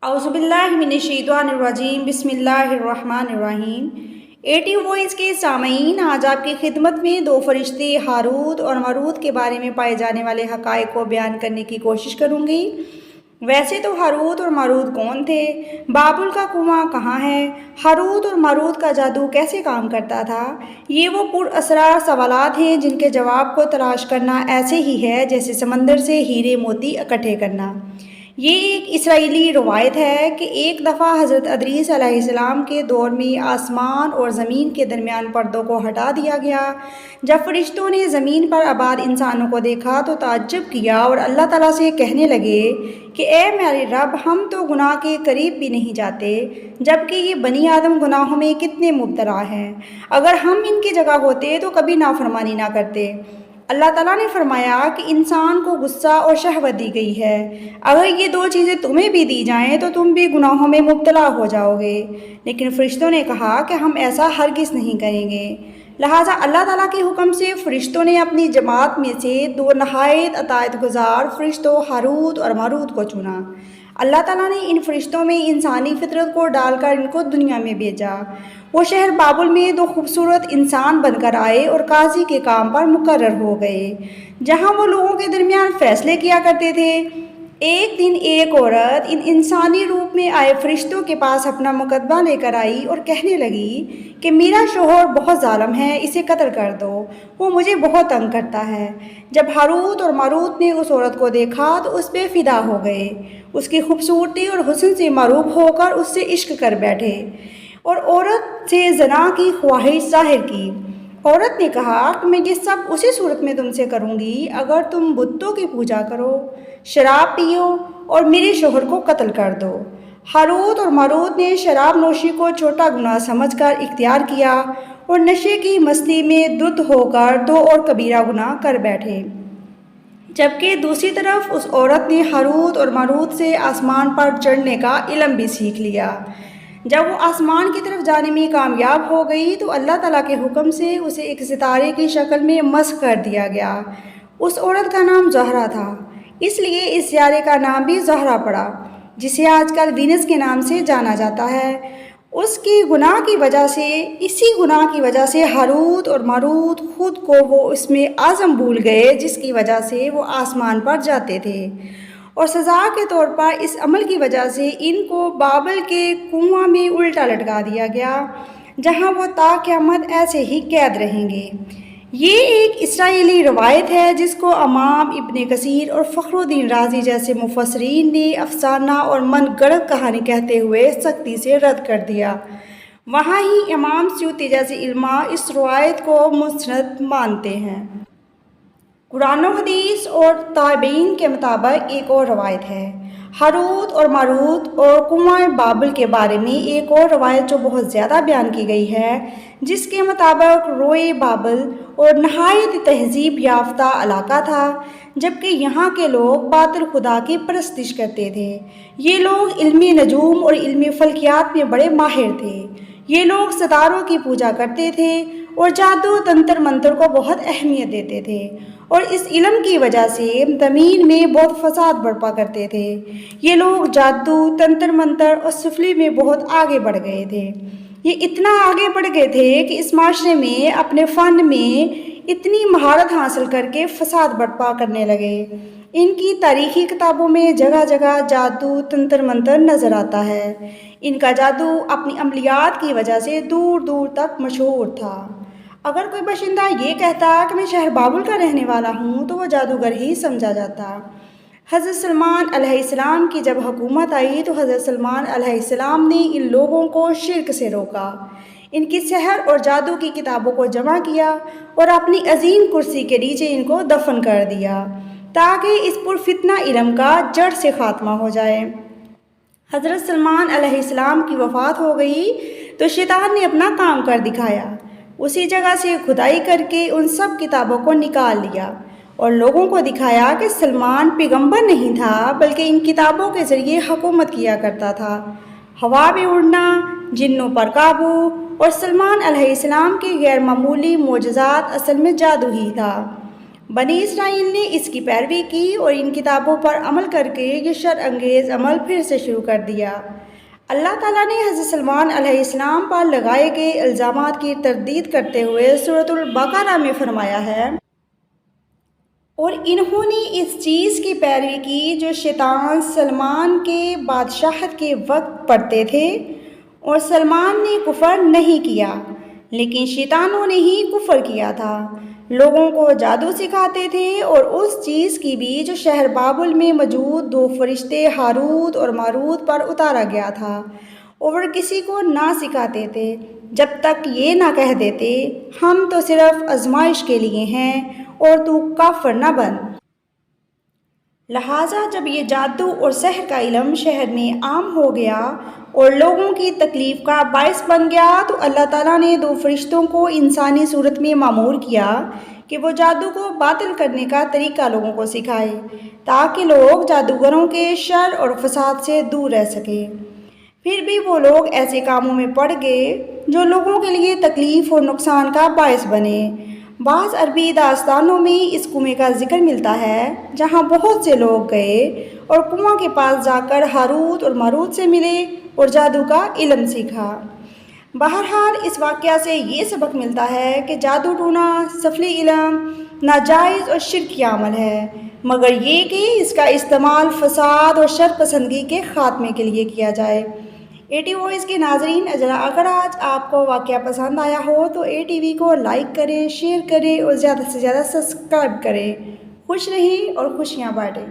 اعوذ باللہ من الشیطان الرجیم بسم اللہ الرحمن الرحیم۔ ایٹی وائس کے سامعین، آج آپ کی خدمت میں دو فرشتے ہاروت اور ماروت کے بارے میں پائے جانے والے حقائق کو بیان کرنے کی کوشش کروں گی۔ ویسے تو ہاروت اور ماروت کون تھے؟ بابل کا کنواں کہاں ہے؟ ہاروت اور ماروت کا جادو کیسے کام کرتا تھا؟ یہ وہ پر اسرار سوالات ہیں جن کے جواب کو تلاش کرنا ایسے ہی ہے جیسے سمندر سے ہیرے موتی اکٹھے کرنا۔ یہ ایک اسرائیلی روایت ہے کہ ایک دفعہ حضرت ادریس علیہ السلام کے دور میں آسمان اور زمین کے درمیان پردوں کو ہٹا دیا گیا۔ جب فرشتوں نے زمین پر آباد انسانوں کو دیکھا تو تعجب کیا اور اللہ تعالیٰ سے کہنے لگے کہ اے میرے رب، ہم تو گناہ کے قریب بھی نہیں جاتے، جبکہ یہ بنی آدم گناہوں میں کتنے مبتلا ہیں۔ اگر ہم ان کی جگہ ہوتے تو کبھی نافرمانی نہ کرتے۔ اللہ تعالیٰ نے فرمایا کہ انسان کو غصہ اور شہوت دی گئی ہے، اگر یہ دو چیزیں تمہیں بھی دی جائیں تو تم بھی گناہوں میں مبتلا ہو جاؤ گے۔ لیکن فرشتوں نے کہا کہ ہم ایسا ہرگز نہیں کریں گے۔ لہٰذا اللہ تعالیٰ کے حکم سے فرشتوں نے اپنی جماعت میں سے دو نہایت اطاعت گزار فرشتوں ہاروت اور ماروت کو چنا۔ اللہ تعالیٰ نے ان فرشتوں میں انسانی فطرت کو ڈال کر ان کو دنیا میں بھیجا۔ وہ شہر بابل میں دو خوبصورت انسان بن کر آئے اور قاضی کے کام پر مقرر ہو گئے، جہاں وہ لوگوں کے درمیان فیصلے کیا کرتے تھے۔ ایک دن ایک عورت ان انسانی روپ میں آئے فرشتوں کے پاس اپنا مقدمہ لے کر آئی اور کہنے لگی کہ میرا شوہر بہت ظالم ہے، اسے قتل کر دو، وہ مجھے بہت تنگ کرتا ہے۔ جب ہاروت اور ماروت نے اس عورت کو دیکھا تو اس پہ فدا ہو گئے، اس کی خوبصورتی اور حسن سے معروف ہو کر اس سے عشق کر بیٹھے اور عورت سے زنا کی خواہش ظاہر کی۔ عورت نے کہا کہ میں یہ سب اسی صورت میں تم سے کروں گی اگر تم بتوں کی پوجا کرو، شراب پیو اور میرے شوہر کو قتل کر دو۔ ہاروت اور ماروت نے شراب نوشی کو چھوٹا گناہ سمجھ کر اختیار کیا اور نشے کی مستی میں دھت ہو کر دو اور کبیرہ گناہ کر بیٹھے، جبکہ دوسری طرف اس عورت نے ہاروت اور ماروت سے آسمان پر چڑھنے کا علم بھی سیکھ لیا۔ جب وہ آسمان کی طرف جانے میں کامیاب ہو گئی تو اللہ تعالیٰ کے حکم سے اسے ایک ستارے کی شکل میں مسخ کر دیا گیا۔ اس عورت کا نام زہرہ تھا، اس لیے اس سیارے کا نام بھی زہرہ پڑا، جسے آج کل وینس کے نام سے جانا جاتا ہے۔ اسی گناہ کی وجہ سے ہاروت اور ماروت خود کو وہ اس میں اعظم بھول گئے جس کی وجہ سے وہ آسمان پر جاتے تھے، اور سزا کے طور پر اس عمل کی وجہ سے ان کو بابل کے کنواں میں الٹا لٹکا دیا گیا، جہاں وہ تا قیامت ایسے ہی قید رہیں گے۔ یہ ایک اسرائیلی روایت ہے جس کو امام ابن کثیر اور فخر الدین رازی جیسے مفسرین نے افسانہ اور من گڑت کہانی کہتے ہوئے سختی سے رد کر دیا۔ وہاں ہی امام سیوطی جیسے علماء اس روایت کو مستند مانتے ہیں۔ قرآن و حدیث اور تابعین کے مطابق ایک اور روایت ہے۔ ہاروت اور ماروت اور کنواں بابل کے بارے میں ایک اور روایت جو بہت زیادہ بیان کی گئی ہے، جس کے مطابق روئے بابل اور نہایت تہذیب یافتہ علاقہ تھا، جبکہ یہاں کے لوگ باطل خدا کی پرستش کرتے تھے۔ یہ لوگ علم نجوم اور علم فلکیات میں بڑے ماہر تھے۔ یہ لوگ ستاروں کی پوجا کرتے تھے اور جادو تنتر منتر کو بہت اہمیت دیتے تھے، اور اس علم کی وجہ سے زمین میں بہت فساد برپا کرتے تھے۔ یہ لوگ جادو، تنتر منتر اور سفلی میں بہت آگے بڑھ گئے تھے۔ یہ اتنا آگے بڑھ گئے تھے کہ اس معاشرے میں اپنے فن میں اتنی مہارت حاصل کر کے فساد برپا کرنے لگے۔ ان کی تاریخی کتابوں میں جگہ جگہ جادو، تنتر منتر نظر آتا ہے۔ ان کا جادو اپنی عملیات کی وجہ سے دور دور تک مشہور تھا۔ اگر کوئی باشندہ یہ کہتا کہ میں شہر بابل کا رہنے والا ہوں تو وہ جادوگر ہی سمجھا جاتا۔ حضرت سلمان علیہ السلام کی جب حکومت آئی تو حضرت سلمان علیہ السلام نے ان لوگوں کو شرک سے روکا، ان کی سحر اور جادو کی کتابوں کو جمع کیا اور اپنی عظیم کرسی کے نیچے ان کو دفن کر دیا تاکہ اس پر فتنہ علم کا جڑ سے خاتمہ ہو جائے۔ حضرت سلمان علیہ السلام کی وفات ہو گئی تو شیطان نے اپنا کام کر دکھایا، اسی جگہ سے کھدائی کر کے ان سب کتابوں کو نکال لیا اور لوگوں کو دکھایا کہ سلمان پیغمبر نہیں تھا بلکہ ان کتابوں کے ذریعے حکومت کیا کرتا تھا۔ ہوا میں اڑنا، جنوں پر قابو اور سلمان علیہ السلام کے غیر معمولی معجزات اصل میں جادو ہی تھا۔ بنی اسرائیل نے اس کی پیروی کی اور ان کتابوں پر عمل کر کے یہ شر انگیز عمل پھر سے شروع کر دیا۔ اللہ تعالیٰ نے حضرت سلمان علیہ السلام پر لگائے گئے الزامات کی تردید کرتے ہوئے سورۃ البقرہ میں فرمایا ہے، اور انہوں نے اس چیز کی پیروی کی جو شیطان سلمان کے بادشاہت کے وقت پڑھتے تھے، اور سلمان نے کفر نہیں کیا لیکن شیطانوں نے ہی کفر کیا تھا۔ لوگوں کو جادو سکھاتے تھے اور اس چیز کی بھی جو شہر بابل میں موجود دو فرشتے ہاروت اور ماروت پر اتارا گیا تھا، اور کسی کو نہ سکھاتے تھے جب تک یہ نہ کہہ دیتے ہم تو صرف آزمائش کے لیے ہیں اور تو کافر نہ بن۔ لہٰذا جب یہ جادو اور سحر کا علم شہر میں عام ہو گیا اور لوگوں کی تکلیف کا باعث بن گیا، تو اللہ تعالیٰ نے دو فرشتوں کو انسانی صورت میں مامور کیا کہ وہ جادو کو باطل کرنے کا طریقہ لوگوں کو سکھائے تاکہ لوگ جادوگروں کے شر اور فساد سے دور رہ سکیں۔ پھر بھی وہ لوگ ایسے کاموں میں پڑ گئے جو لوگوں کے لیے تکلیف اور نقصان کا باعث بنے۔ بعض عربی داستانوں میں اس کنویں کا ذکر ملتا ہے جہاں بہت سے لوگ گئے اور کنواں کے پاس جا کر ہاروت اور ماروت سے ملے اور جادو کا علم سیکھا۔ بہرحال اس واقعہ سے یہ سبق ملتا ہے کہ جادو ٹونا سفلی علم ناجائز اور شرکی عمل ہے، مگر یہ کہ اس کا استعمال فساد اور شر پسندگی کے خاتمے کے لیے کیا جائے۔ اے ٹی وائس کے ناظرین، اگر آج آپ کو واقعہ پسند آیا ہو تو اے ٹی وی کو لائک کریں، شیئر کریں اور زیادہ سے زیادہ سبسکرائب کریں۔ خوش رہیں اور خوشیاں بانٹیں۔